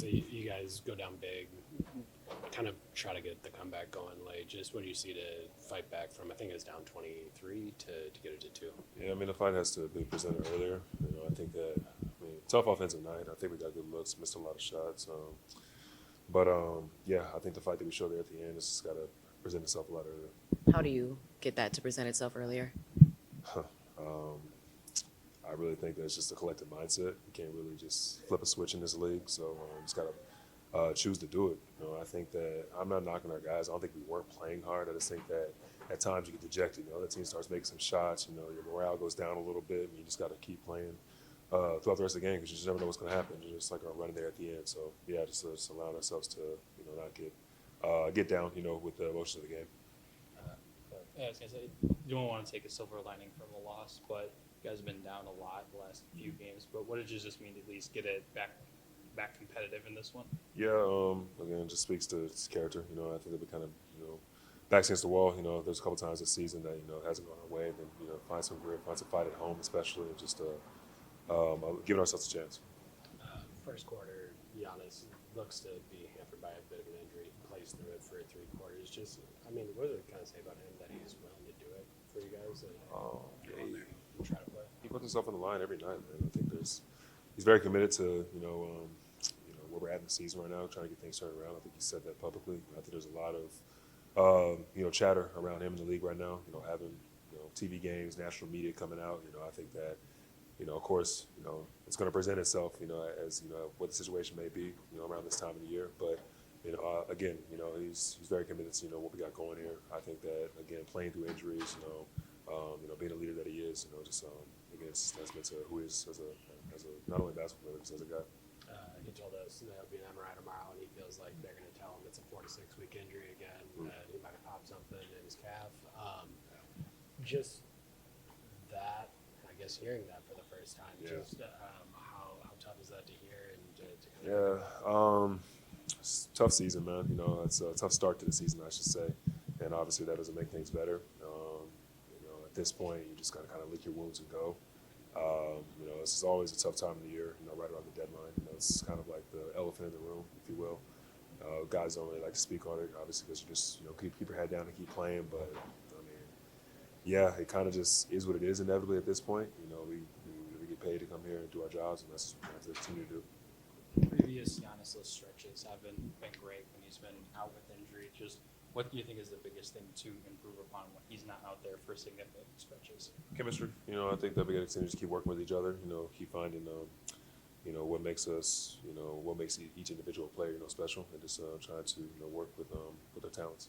So you guys go down big, kind of try to get the comeback going late. Just what do you see to fight back from? I think it was down 23 to get it to 2. Yeah, I mean, the fight has to be presented earlier. I think that, tough offensive night. I think we got good looks, missed a lot of shots. Yeah, I think the fight that we showed there at the end has just got to present itself a lot earlier. How do you get that to present itself earlier? I really think that it's just a collective mindset. You can't really just flip a switch in this league, so just got to choose to do it. I think that I'm not knocking our guys. I don't think we weren't playing hard. I just think that at times you get dejected. The team starts making some shots. Your morale goes down a little bit, and you just got to keep playing throughout the rest of the game because you just never know what's going to happen. You're just like running there at the end. So yeah, just allowing ourselves to not get down with the emotions of the game. Yeah, I was gonna say you don't want to take a silver lining from the loss, but you guys have been down a lot the last few games. But what did you just mean to at least get it back competitive in this one? Yeah, again, it just speaks to his character. I think that we kind of backs against the wall. There's a couple times this season that it hasn't gone our way. Then find some grit, find some fight at home, especially, and just giving ourselves a chance. First quarter, Giannis looks to be hampered by a bit of an injury. Plays through it for 3 quarters. What do they kind of say about him that he's willing to do it for you guys? And try to play. He puts himself on the line every night, man. I think he's very committed to where we're at in the season right now, trying to get things turned around. I think he said that publicly. I think there's a lot of chatter around him in the league right now. Having TV games, national media coming out. I think that of course it's going to present itself as what the situation may be around this time of the year, but. Again, he's very committed to what we got going here. I think that again, playing through injuries, being a leader that he is, again, it's a testament to who he is as a not only basketball player, but as a guy. He told us that he'll be an MRI tomorrow, and he feels like they're going to tell him it's a 4 to 6 week injury again. That he might have popped something in his calf. Just that, I guess, hearing that for the first time. Yeah. Just how tough is that to hear and to kind Yeah. It's a tough season, man. It's a tough start to the season, I should say, and obviously that doesn't make things better. At this point, you just got to kind of lick your wounds and go. This is always a tough time of the year. Right around the deadline. It's kind of like the elephant in the room, if you will. Guys don't really like to speak on it, obviously, because you just keep your head down and keep playing. But yeah, it kind of just is what it is. Inevitably, at this point, we get paid to come here and do our jobs, and that's what we have to continue to do. Previous Giannis-less stretches haven't been great when he's been out with injury. Just what do you think is the biggest thing to improve upon when he's not out there for significant stretches? Chemistry. I think that we got to continue to keep working with each other. Keep finding, what makes us, what makes each individual player, special, and just trying to work with their talents.